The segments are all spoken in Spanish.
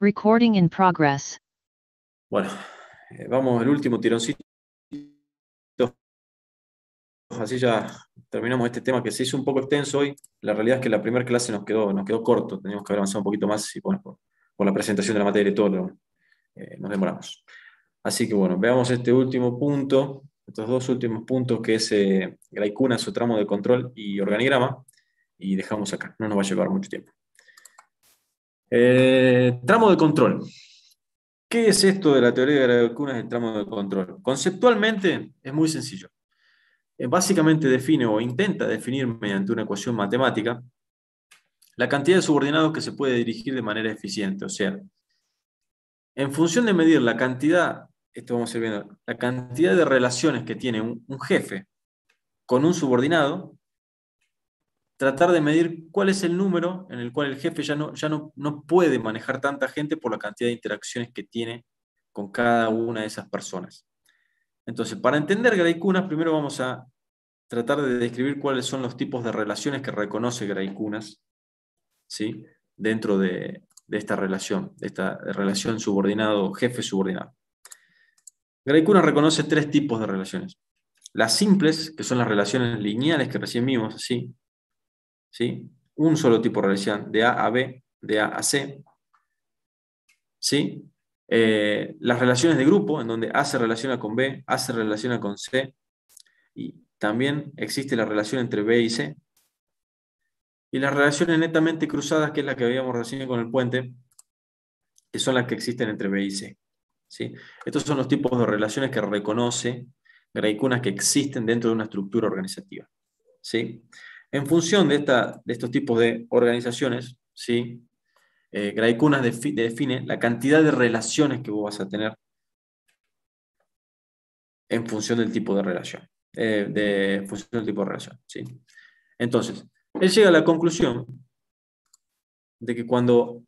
Recording in progress. Bueno, vamos al último tironcito. Así ya terminamos este tema que se hizo un poco extenso hoy. La realidad es que la primera clase nos quedó corto. Teníamos que haber avanzado un poquito más y bueno, por la presentación de la materia y todo, nos demoramos. Así que bueno, veamos este último punto, estos dos últimos puntos que es Graikuna, su tramo de control y organigrama. Y dejamos acá, no nos va a llevar mucho tiempo. Tramo de control. ¿Qué es esto de la teoría de Graikuna del tramo de control? Conceptualmente es muy sencillo. Básicamente define o intenta definir mediante una ecuación matemática la cantidad de subordinados que se puede dirigir de manera eficiente. O sea, en función de medir la cantidad, esto vamos a ir viendo, la cantidad de relaciones que tiene un jefe con un subordinado, tratar de medir cuál es el número en el cual el jefe ya no puede manejar tanta gente por la cantidad de interacciones que tiene con cada una de esas personas. Entonces, para entender Graikunas, primero vamos a tratar de describir cuáles son los tipos de relaciones que reconoce Graikunas, ¿sí? Dentro de esta relación subordinado-jefe-subordinado. Graikunas reconoce tres tipos de relaciones. Las simples, que son las relaciones lineales que recién vimos, así, ¿sí? Un solo tipo de relación, de A a B, de A a C. ¿Sí? Las relaciones de grupo, en donde A se relaciona con B, A se relaciona con C, y también existe la relación entre B y C. Y las relaciones netamente cruzadas, que es la que habíamos recién con el puente, que son las que existen entre B y C. ¿Sí? Estos son los tipos de relaciones que reconoce Graikunas que existen dentro de una estructura organizativa. ¿Sí? En función de estos tipos de organizaciones, ¿sí? Graikunas define la cantidad de relaciones que vos vas a tener en función del tipo de relación. Función del tipo de relación, ¿sí? Entonces, él llega a la conclusión de que cuando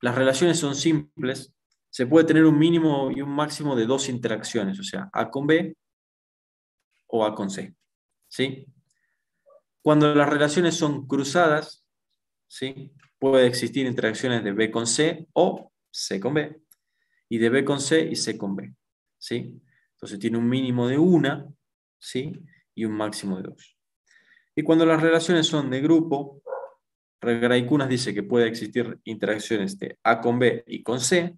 las relaciones son simples, se puede tener un mínimo y un máximo de dos interacciones, o sea, A con B o A con C, ¿sí? Cuando las relaciones son cruzadas, ¿sí? Puede existir interacciones de B con C o C con B, y de B con C y C con B, ¿sí? Entonces tiene un mínimo de una, ¿sí? Y un máximo de dos. Y cuando las relaciones son de grupo, Graikunas dice que puede existir interacciones de A con B y con C,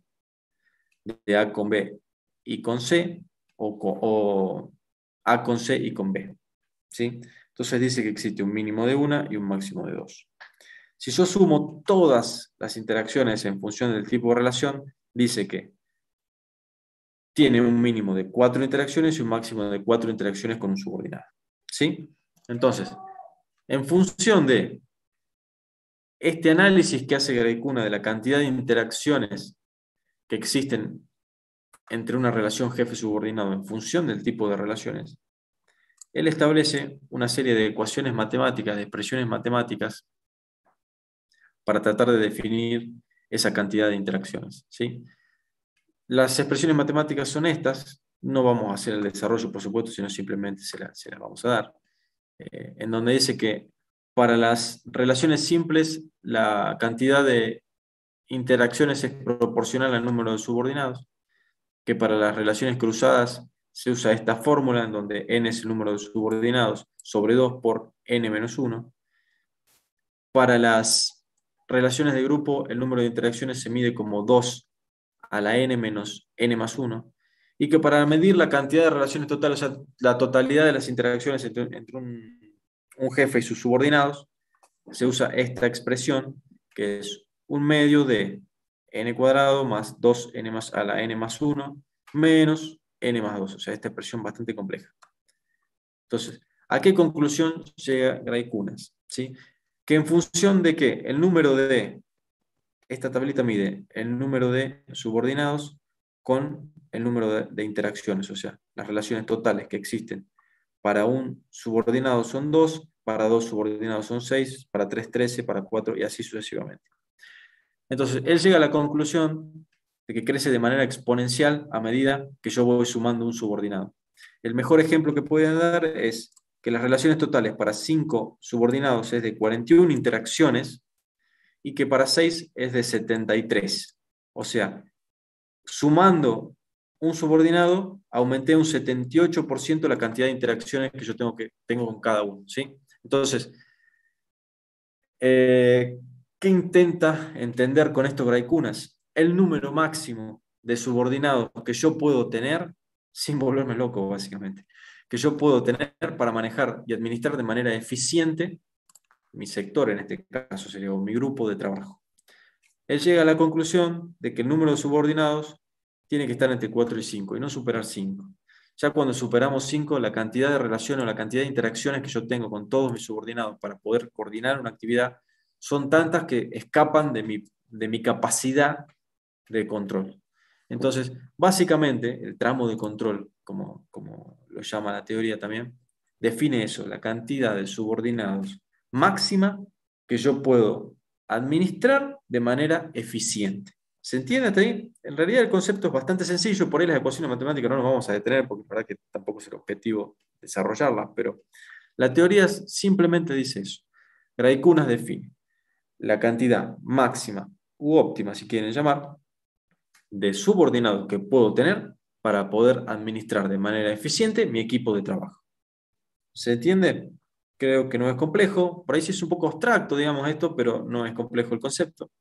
de A con B y con C, o A con C y con B, ¿sí? Entonces dice que existe un mínimo de una y un máximo de dos. Si yo sumo todas las interacciones en función del tipo de relación, dice que tiene un mínimo de 4 interacciones y un máximo de 4 interacciones con un subordinado, ¿sí? Entonces, en función de este análisis que hace Graikuna de la cantidad de interacciones que existen entre una relación jefe-subordinado en función del tipo de relaciones, él establece una serie de ecuaciones matemáticas, de expresiones matemáticas, para tratar de definir esa cantidad de interacciones, ¿sí? Las expresiones matemáticas son estas, no vamos a hacer el desarrollo, por supuesto, sino simplemente se las vamos a dar, en donde dice que para las relaciones simples la cantidad de interacciones es proporcional al número de subordinados, que para las relaciones cruzadas se usa esta fórmula en donde n es el número de subordinados sobre 2 por n menos 1. Para las relaciones de grupo el número de interacciones se mide como 2 a la n menos n más 1, y que para medir la cantidad de relaciones totales, o sea, la totalidad de las interacciones entre un jefe y sus subordinados, se usa esta expresión, que es un medio de n cuadrado más 2n más a la n más 1 menos n más 2, o sea, esta expresión bastante compleja. Entonces, ¿a qué conclusión llega Graikunas? ¿Sí? Que en función de que el número de, esta tablita mide el número de subordinados con el número de interacciones, o sea, las relaciones totales que existen. Para un subordinado son 2, para 2 subordinados son 6, para 3, 13, para 4 y así sucesivamente. Entonces, él llega a la conclusión de que crece de manera exponencial a medida que yo voy sumando un subordinado. El mejor ejemplo que puede dar es que las relaciones totales para 5 subordinados es de 41 interacciones y que para 6 es de 73. O sea, sumando un subordinado, aumenté un 78% la cantidad de interacciones que yo tengo con cada uno, ¿sí? Entonces, ¿qué intenta entender con esto Gray Kunas? El número máximo de subordinados que yo puedo tener, sin volverme loco, básicamente, que yo puedo tener para manejar y administrar de manera eficiente mi sector, en este caso sería mi grupo de trabajo. Él llega a la conclusión de que el número de subordinados tiene que estar entre 4 y 5 y no superar 5. Ya cuando superamos 5, la cantidad de relaciones o la cantidad de interacciones que yo tengo con todos mis subordinados para poder coordinar una actividad son tantas que escapan de mi capacidad de control. Entonces, básicamente, el tramo de control, como lo llama la teoría también, define eso, la cantidad de subordinados máxima que yo puedo administrar de manera eficiente. ¿Se entiende hasta ahí? En realidad el concepto es bastante sencillo, por ahí las ecuaciones matemáticas no nos vamos a detener, porque es verdad que tampoco es el objetivo desarrollarlas, pero la teoría simplemente dice eso. Gray Kunas define la cantidad máxima u óptima, si quieren llamar, de subordinados que puedo tener para poder administrar de manera eficiente mi equipo de trabajo. ¿Se entiende? Creo que no es complejo. Por ahí sí es un poco abstracto, digamos, esto, pero no es complejo el concepto.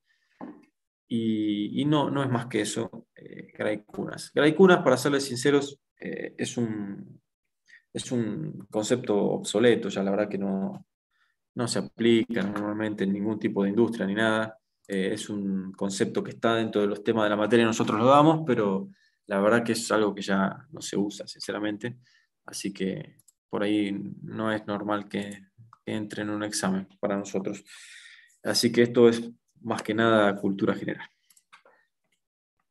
Y no es más que eso, Gray Kunas. Gray Kunas, para serles sinceros, es un concepto obsoleto, ya la verdad que no se aplica normalmente en ningún tipo de industria ni nada. Es un concepto que está dentro de los temas de la materia, nosotros lo damos, pero la verdad que es algo que ya no se usa, sinceramente. Así que por ahí no es normal que entre en un examen para nosotros. Así que esto es más que nada cultura general.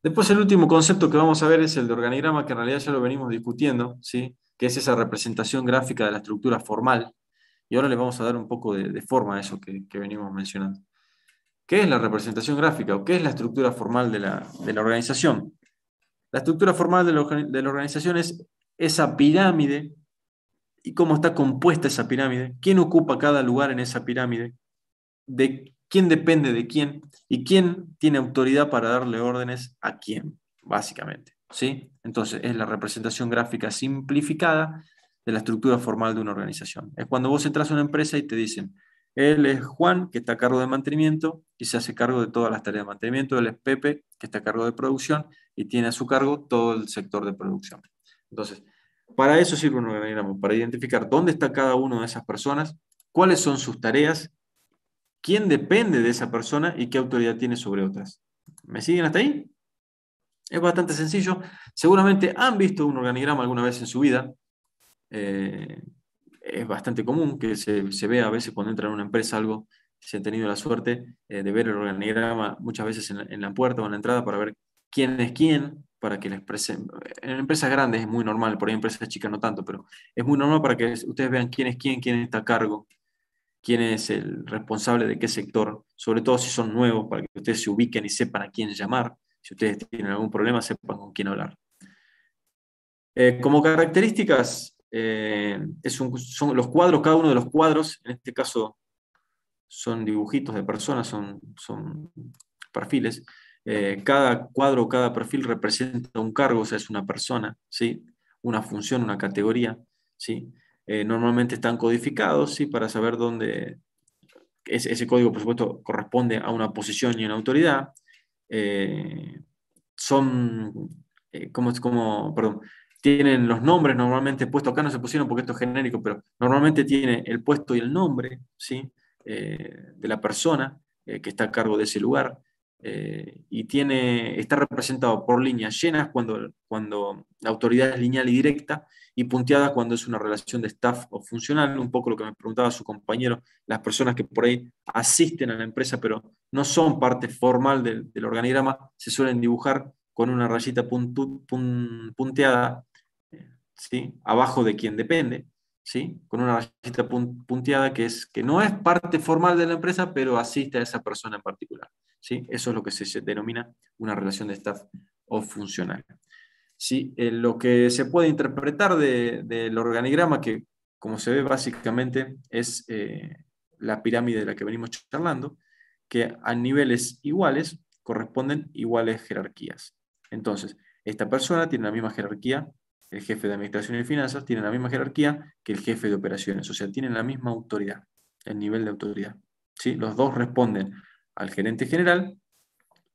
Después el último concepto que vamos a ver es el de organigrama, que en realidad ya lo venimos discutiendo, ¿sí? Que es esa representación gráfica de la estructura formal. Y ahora le vamos a dar un poco de forma a eso que venimos mencionando. ¿Qué es la representación gráfica o qué es la estructura formal de la organización? La estructura formal de la organización es esa pirámide y cómo está compuesta esa pirámide, quién ocupa cada lugar en esa pirámide, de quién depende de quién y quién tiene autoridad para darle órdenes a quién, básicamente. ¿Sí? Entonces, es la representación gráfica simplificada de la estructura formal de una organización. Es cuando vos entras a una empresa y te dicen, él es Juan, que está a cargo de mantenimiento y se hace cargo de todas las tareas de mantenimiento, él es Pepe, que está a cargo de producción y tiene a su cargo todo el sector de producción. Entonces, para eso sirve un organigrama, para identificar dónde está cada una de esas personas, cuáles son sus tareas, quién depende de esa persona y qué autoridad tiene sobre otras. ¿Me siguen hasta ahí? Es bastante sencillo. Seguramente han visto un organigrama alguna vez en su vida. Es bastante común que se vea a veces cuando entra en una empresa algo, si han tenido la suerte de ver el organigrama muchas veces en la puerta o en la entrada para ver quién es quién, para que les presenten. En empresas grandes es muy normal, por ahí en empresas chicas no tanto, pero es muy normal para que ustedes vean quién es quién está a cargo, quién es el responsable de qué sector, sobre todo si son nuevos, para que ustedes se ubiquen y sepan a quién llamar. Si ustedes tienen algún problema, sepan con quién hablar. Como características, son los cuadros, cada uno de los cuadros, en este caso son dibujitos de personas, son perfiles. Cada cuadro, cada perfil representa un cargo, o sea, es una persona, ¿sí? Una función, una categoría, ¿sí? Normalmente están codificados, ¿sí? Para saber dónde, ese código, por supuesto, corresponde a una posición y una autoridad. Eh, perdón, tienen los nombres normalmente puestos, acá no se pusieron porque esto es genérico, pero normalmente tiene el puesto y el nombre, ¿sí? De la persona que está a cargo de ese lugar. Y está representado por líneas llenas cuando la autoridad es lineal y directa, y punteadas cuando es una relación de staff o funcional, un poco lo que me preguntaba su compañero, las personas que por ahí asisten a la empresa, pero no son parte formal del organigrama, se suelen dibujar con una rayita punteada, ¿sí? Abajo de quien depende, ¿sí? Con una rayita punteada que no es parte formal de la empresa, pero asiste a esa persona en particular, ¿sí? Eso es lo que se denomina una relación de staff o funcional. ¿Sí? Lo que se puede interpretar del organigrama, que como se ve básicamente es la pirámide de la que venimos charlando, que a niveles iguales corresponden iguales jerarquías. Entonces, esta persona tiene la misma jerarquía, el jefe de administración y finanzas tiene la misma jerarquía que el jefe de operaciones, o sea, tienen la misma autoridad, el nivel de autoridad. ¿Sí? Los dos responden al gerente general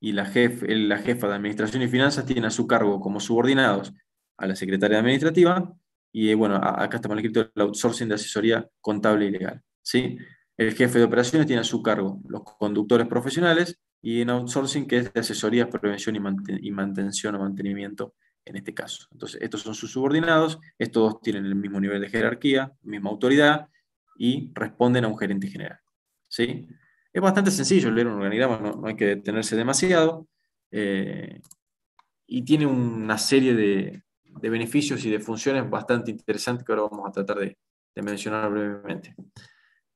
y la jefa de administración y finanzas tiene a su cargo como subordinados a la secretaria administrativa y bueno, acá está mal escrito el outsourcing de asesoría contable y legal. ¿Sí? El jefe de operaciones tiene a su cargo los conductores profesionales y en outsourcing que es de asesoría, prevención y mantención o mantenimiento en este caso. Entonces, estos son sus subordinados, estos dos tienen el mismo nivel de jerarquía, misma autoridad y responden a un gerente general. ¿Sí? Es bastante sencillo leer un organigrama, no hay que detenerse demasiado, y tiene una serie de beneficios y de funciones bastante interesantes que ahora vamos a tratar de mencionar brevemente.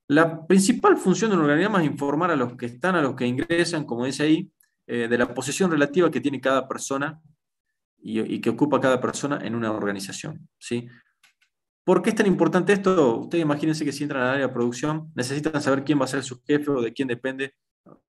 La principal función de un organigrama es informar a los que están, a los que ingresan, como dice ahí, de la posición relativa que tiene cada persona y que ocupa cada persona en una organización, ¿sí? ¿Por qué es tan importante esto? Ustedes imagínense que si entran al área de producción, necesitan saber quién va a ser su jefe o de quién depende,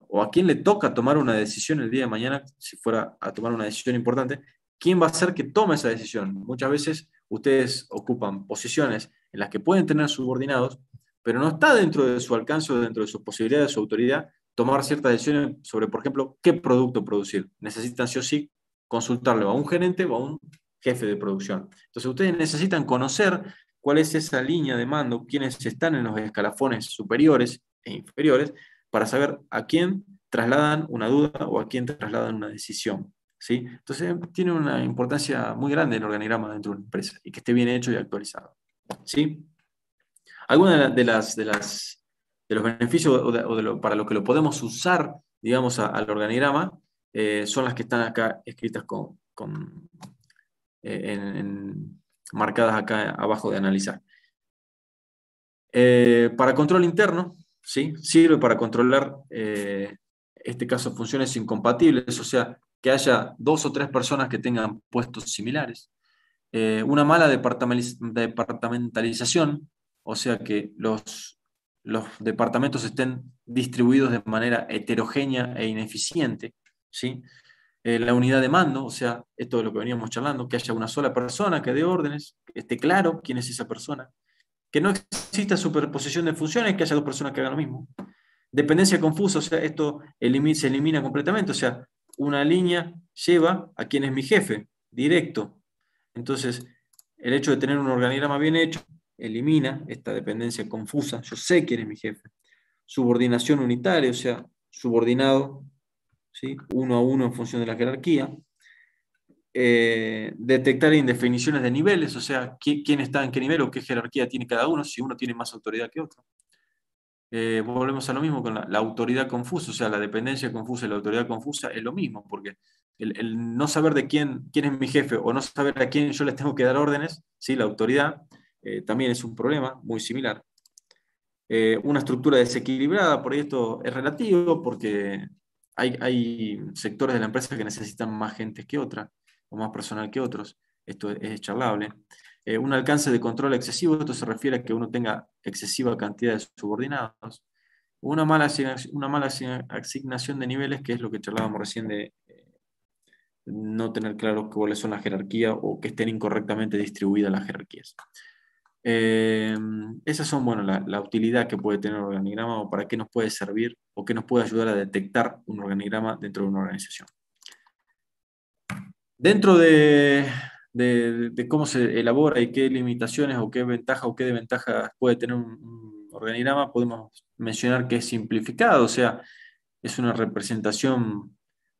o a quién le toca tomar una decisión el día de mañana, si fuera a tomar una decisión importante, quién va a ser que tome esa decisión. Muchas veces ustedes ocupan posiciones en las que pueden tener subordinados, pero no está dentro de su alcance o dentro de sus posibilidades, de su autoridad, tomar ciertas decisiones sobre, por ejemplo, qué producto producir. Necesitan sí o sí consultarle a un gerente o a un jefe de producción. Entonces ustedes necesitan conocer cuál es esa línea de mando, quiénes están en los escalafones superiores e inferiores, para saber a quién trasladan una duda o a quién trasladan una decisión. ¿Sí? Entonces tiene una importancia muy grande el organigrama dentro de una empresa y que esté bien hecho y actualizado. ¿Sí? Algunas de los beneficios para lo que lo podemos usar, digamos, al organigrama, son las que están acá escritas marcadas acá abajo de analizar. Para control interno, ¿sí? Sirve para controlar, este caso, funciones incompatibles, o sea, que haya 2 o 3 personas que tengan puestos similares. Una mala departamentalización, o sea, que los departamentos estén distribuidos de manera heterogénea e ineficiente, ¿sí? La unidad de mando, o sea, esto es lo que veníamos charlando, que haya una sola persona que dé órdenes, que esté claro quién es esa persona, que no exista superposición de funciones, que haya 2 personas que hagan lo mismo. Dependencia confusa, o sea, esto se elimina completamente, o sea, una línea lleva a quién es mi jefe, directo. Entonces, el hecho de tener un organigrama bien hecho elimina esta dependencia confusa, yo sé quién es mi jefe. Subordinación unitaria, o sea, subordinado, ¿sí? Uno a uno en función de la jerarquía. Detectar indefiniciones de niveles, o sea, quién está en qué nivel o qué jerarquía tiene cada uno, si uno tiene más autoridad que otro. Volvemos a lo mismo con la autoridad confusa, o sea, la dependencia confusa y la autoridad confusa es lo mismo, porque el no saber de quién es mi jefe o no saber a quién yo le tengo que dar órdenes, ¿sí? La autoridad, también es un problema muy similar. Una estructura desequilibrada, por esto es relativo, porque hay sectores de la empresa que necesitan más gente que otra, o más personal que otros. Esto es charlable. Un alcance de control excesivo, esto se refiere a que uno tenga excesiva cantidad de subordinados. Una mala asignación de niveles, que es lo que charlábamos recién de no tener claro cuáles son las jerarquías o que estén incorrectamente distribuidas las jerarquías. Esas son, bueno, la utilidad que puede tener un organigrama o para qué nos puede servir o qué nos puede ayudar a detectar un organigrama dentro de una organización. Dentro de cómo se elabora y qué limitaciones o qué ventajas o qué desventajas puede tener un organigrama, podemos mencionar que es simplificado, o sea, es una representación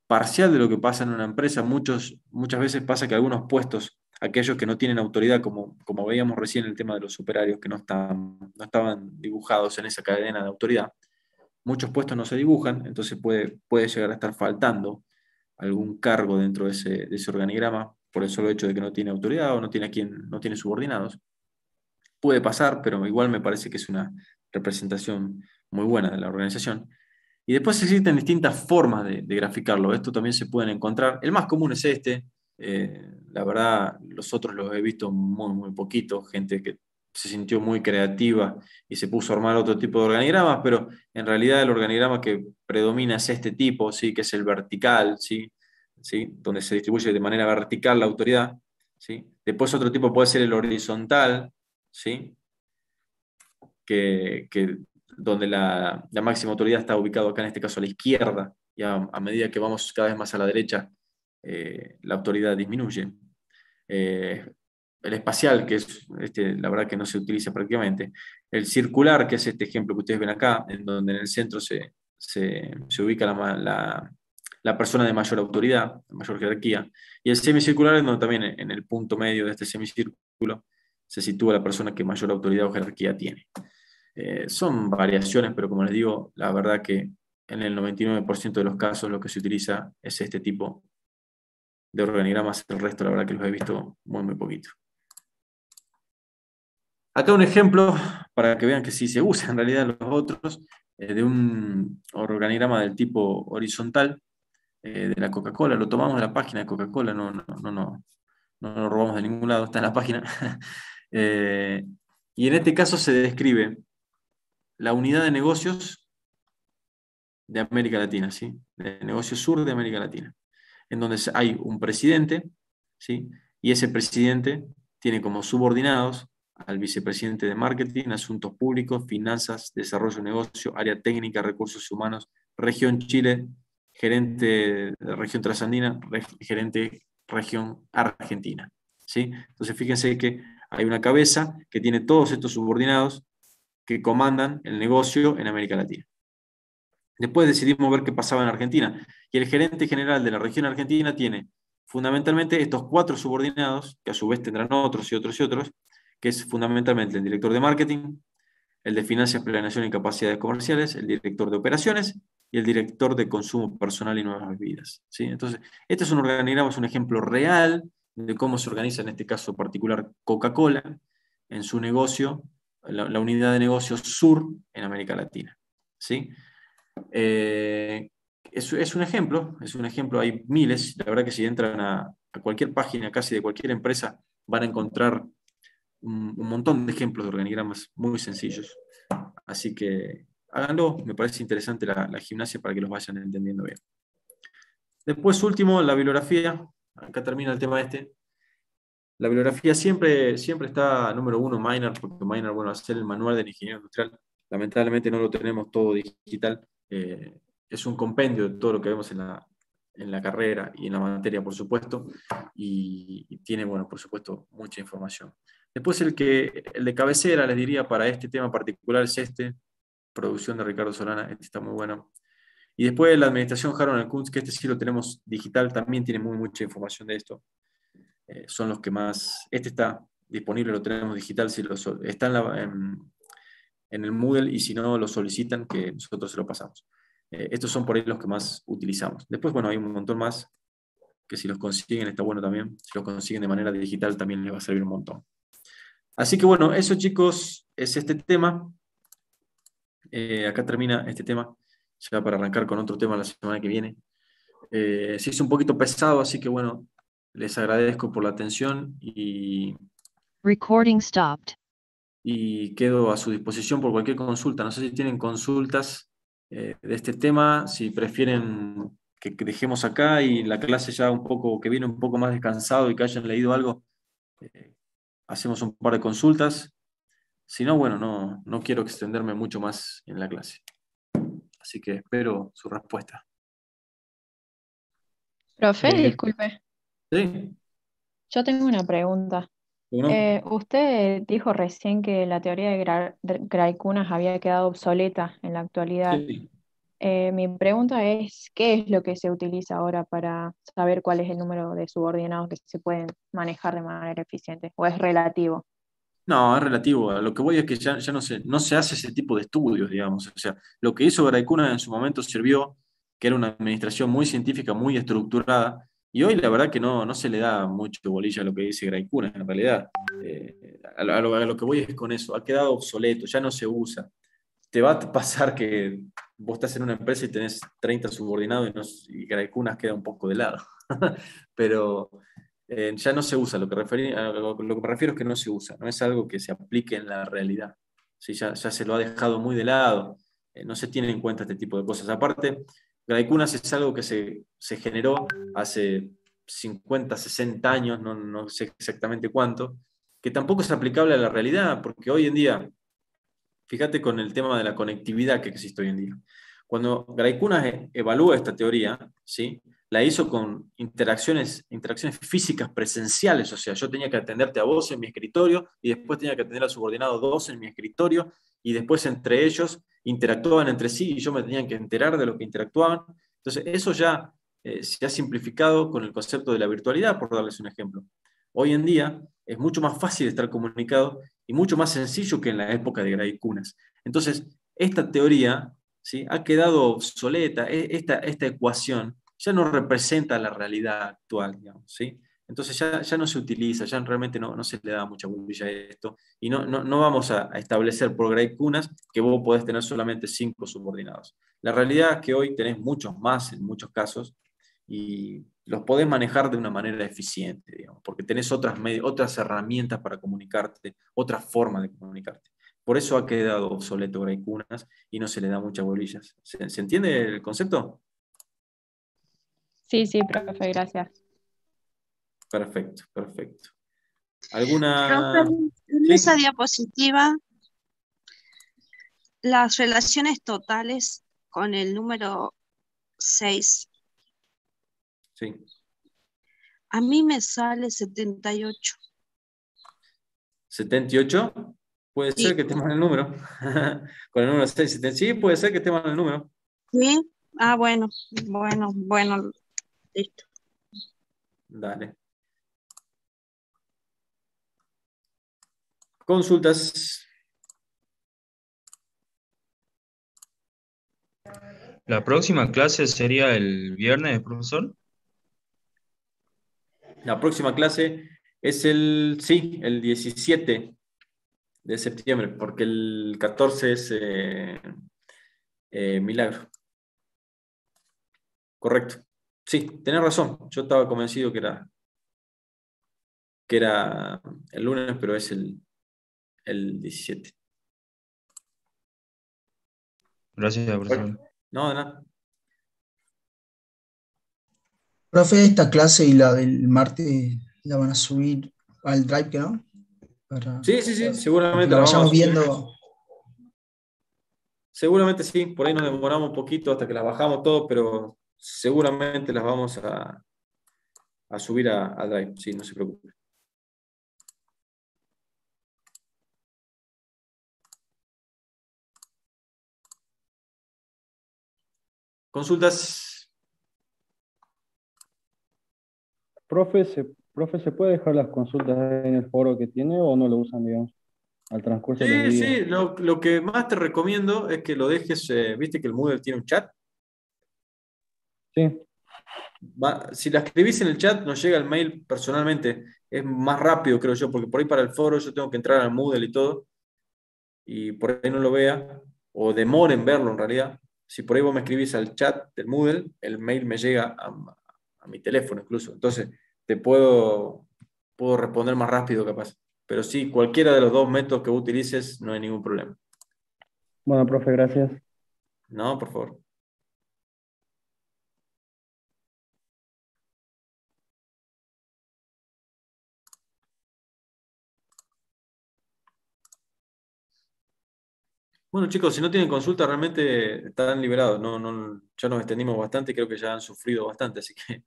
parcial de lo que pasa en una empresa. Muchas veces pasa que algunos puestos, aquellos que no tienen autoridad, como veíamos recién en el tema de los superarios, que no estaban dibujados en esa cadena de autoridad, muchos puestos no se dibujan, entonces puede llegar a estar faltando algún cargo dentro de ese organigrama por el solo hecho de que no tiene autoridad o no tiene subordinados. Puede pasar, pero igual me parece que es una representación muy buena de la organización. Y después existen distintas formas de graficarlo. Esto también se pueden encontrar. El más común es este. La verdad, los otros los he visto muy, muy poquito. Gente que se sintió muy creativa y se puso a armar otro tipo de organigramas, pero en realidad el organigrama que predomina es este tipo, ¿sí? Que es el vertical, ¿sí? ¿Sí? Donde se distribuye de manera vertical la autoridad. ¿Sí? Después otro tipo puede ser el horizontal, ¿sí? Donde la máxima autoridad está ubicada acá, en este caso a la izquierda, y a medida que vamos cada vez más a la derecha, la autoridad disminuye. Eh, el espacial, que es la verdad que no se utiliza prácticamente. El circular, que es este ejemplo que ustedes ven acá, en donde en el centro se ubica la persona de mayor autoridad, de mayor jerarquía. Y el semicircular, en donde también en el punto medio de este semicírculo se sitúa la persona que mayor autoridad o jerarquía tiene. Son variaciones, pero como les digo, la verdad que en el 99% de los casos lo que se utiliza es este tipo de organigramas. El resto, la verdad que los he visto muy, muy poquito. Acá un ejemplo para que vean que sí se usa en realidad los otros, de un organigrama del tipo horizontal de la Coca-Cola. Lo tomamos de la página de Coca-Cola, no lo robamos de ningún lado, está en la página. Y en este caso se describe la unidad de negocios de América Latina, ¿sí? De negocios sur de América Latina, en donde hay un presidente, ¿sí? Y ese presidente tiene como subordinados al vicepresidente de marketing, asuntos públicos, finanzas, desarrollo de negocio, área técnica, recursos humanos, región Chile, gerente de región trasandina, gerente región Argentina, ¿sí? Entonces fíjense que hay una cabeza que tiene todos estos subordinados que comandan el negocio en América Latina. Después decidimos ver qué pasaba en Argentina. Y el gerente general de la región argentina tiene fundamentalmente estos 4 subordinados, que a su vez tendrán otros y otros y otros, que es fundamentalmente el director de marketing, el de finanzas, planeación y capacidades comerciales, el director de operaciones y el director de consumo personal y nuevas bebidas. ¿Sí? Entonces, este es un organigrama, es un ejemplo real de cómo se organiza, en este caso particular, Coca-Cola en su negocio, la unidad de negocios sur en América Latina. ¿Sí? Es un ejemplo, hay miles, la verdad que si entran a cualquier página casi de cualquier empresa van a encontrar un montón de ejemplos de organigramas muy sencillos. Así que háganlo, me parece interesante la gimnasia para que los vayan entendiendo bien. Después, último, la bibliografía. Acá termina el tema este. La bibliografía siempre está número 1, Minor, porque Minor, bueno, hacer el manual del ingeniero industrial, lamentablemente no lo tenemos todo digital. Es un compendio de todo lo que vemos en la carrera y en la materia, por supuesto, y tiene, bueno, por supuesto, mucha información. Después el de cabecera, les diría, para este tema particular es este, producción de Ricardo Solana, este está muy bueno. Y después la administración Harold Kunz, que este sí lo tenemos digital, también tiene mucha información de esto. Son los que más... Este está disponible, lo tenemos digital, si está en el Moodle y si no lo solicitan, que nosotros se lo pasamos. Estos son por ahí los que más utilizamos. Después, bueno, hay un montón más que si los consiguen está bueno también. Si los consiguen de manera digital también les va a servir un montón. Así que bueno, eso chicos es este tema. Acá termina este tema, ya para arrancar con otro tema la semana que viene. Se hizo un poquito pesado, así que bueno, les agradezco por la atención Recording stopped. y quedo a su disposición por cualquier consulta. No sé si tienen consultas de este tema, si prefieren que dejemos acá y la clase ya un poco, que viene un poco más descansado y que hayan leído algo, eh, hacemos un par de consultas. Si no, bueno, no quiero extenderme mucho más en la clase. Así que espero su respuesta. Profe, Eh, disculpe, ¿Sí? yo tengo una pregunta. ¿Uno? Usted dijo recién que la teoría de Graicunas había quedado obsoleta en la actualidad. Sí. Mi pregunta es, ¿qué es lo que se utiliza ahora para saber cuál es el número de subordinados que se pueden manejar de manera eficiente? ¿O es relativo? No, es relativo. A lo que voy es que ya no se hace ese tipo de estudios, digamos. O sea, lo que hizo Graikuna en su momento sirvió, que era una administración muy científica, muy estructurada, y hoy la verdad que no se le da mucho bolilla a lo que dice Graikuna, en realidad. A lo que voy es con eso, ha quedado obsoleto, ya no se usa. Te va a pasar que vos estás en una empresa y tenés 30 subordinados y Graikunas queda un poco de lado. Pero ya no se usa. Lo que me refiero es que no se usa, no es algo que se aplique en la realidad. ¿Sí? Ya se lo ha dejado muy de lado, no se tiene en cuenta este tipo de cosas. Aparte, Graicunas es algo que se generó hace 50, 60 años, no sé exactamente cuánto, que tampoco es aplicable a la realidad, porque hoy en día, fíjate con el tema de la conectividad que existe hoy en día. Cuando Graicunas evalúa esta teoría, ¿sí? La hizo con interacciones físicas presenciales, o sea, yo tenía que atenderte a vos en mi escritorio y después tenía que atender al subordinado 2 en mi escritorio y después entre ellos interactuaban entre sí y yo me tenía que enterar de lo que interactuaban. Entonces, eso ya se ha simplificado con el concepto de la virtualidad, por darles un ejemplo. Hoy en día es mucho más fácil estar comunicado y mucho más sencillo que en la época de Graicunas. Entonces, esta teoría, ¿sí?, ha quedado obsoleta, esta ecuación ya no representa la realidad actual, digamos, ¿sí? Entonces ya no se utiliza, ya realmente no se le da mucha bolilla a esto, y no vamos a establecer por Graicunas que vos podés tener solamente 5 subordinados. La realidad es que hoy tenés muchos más en muchos casos, y los podés manejar de una manera eficiente, digamos, porque tenés otras herramientas para comunicarte, otra forma de comunicarte. Por eso ha quedado obsoleto Graicunas y no se le da muchas bolillas. ¿Se entiende el concepto? Sí, profe, gracias. Perfecto, perfecto. Profe, ¿Alguna? en Sí, esa diapositiva, las relaciones totales con el número 6, sí. a mí me sale 78. 78. Puede ser Sí, que esté mal el número. Con el número 6. Sí, puede ser que esté mal el número. sí. Ah, bueno, listo. Dale. Consultas. La próxima clase sería el viernes, profesor. La próxima clase es el 17 de septiembre, porque el 14 es Milagro. Correcto. Sí, tenés razón. Yo estaba convencido que era el lunes, pero es el 17. Gracias, profesor. No, de nada. Profe, esta clase y la del martes la van a subir al Drive, ¿que no? Sí, Que seguramente la la vamos vayamos a subir. viendo. Seguramente sí, por ahí nos demoramos un poquito hasta que las bajamos todo, pero seguramente las vamos a subir a Drive, sí, no se preocupe. ¿Consultas? Profe, ¿se puede dejar las consultas en el foro que tiene o no lo usan, digamos, al transcurso de los Sí, días? sí, lo que más te recomiendo es que lo dejes, viste que el Moodle tiene un chat. Sí, Si la escribís en el chat, nos llega el mail personalmente. Es más rápido, creo yo, porque por ahí para el foro yo tengo que entrar al Moodle y todo, y por ahí no lo vea, o demore en verlo en realidad. Si por ahí vos me escribís al chat del Moodle, el mail me llega a mi teléfono incluso. Entonces, te puedo responder más rápido capaz. Pero sí, cualquiera de los dos métodos que vos utilices, no hay ningún problema. bueno, profe, gracias. No, por favor. Bueno, chicos, si no tienen consulta, realmente están liberados. Ya nos extendimos bastante y creo que ya han sufrido bastante, así que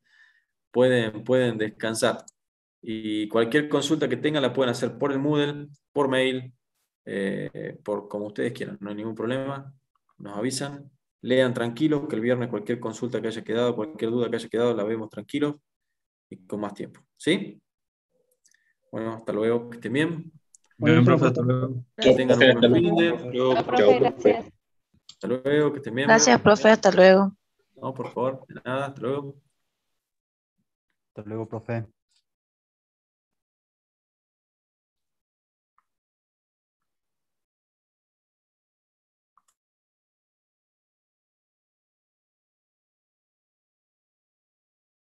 pueden descansar. Y cualquier consulta que tengan la pueden hacer por el Moodle, por mail, por como ustedes quieran. No hay ningún problema. Nos avisan. Lean tranquilos, que el viernes cualquier consulta que haya quedado, cualquier duda que haya quedado, la vemos tranquilos y con más tiempo. ¿Sí? Bueno, hasta luego. Que estén bien. Bien, Buenísimo, profe, hasta profe. luego. Que tengan un buen Profe. fin de. Hasta luego. Profe, gracias. Hasta luego. Que estén bien. Gracias, profe. Hasta luego. No, por favor. De nada. Hasta luego. Hasta luego, profe.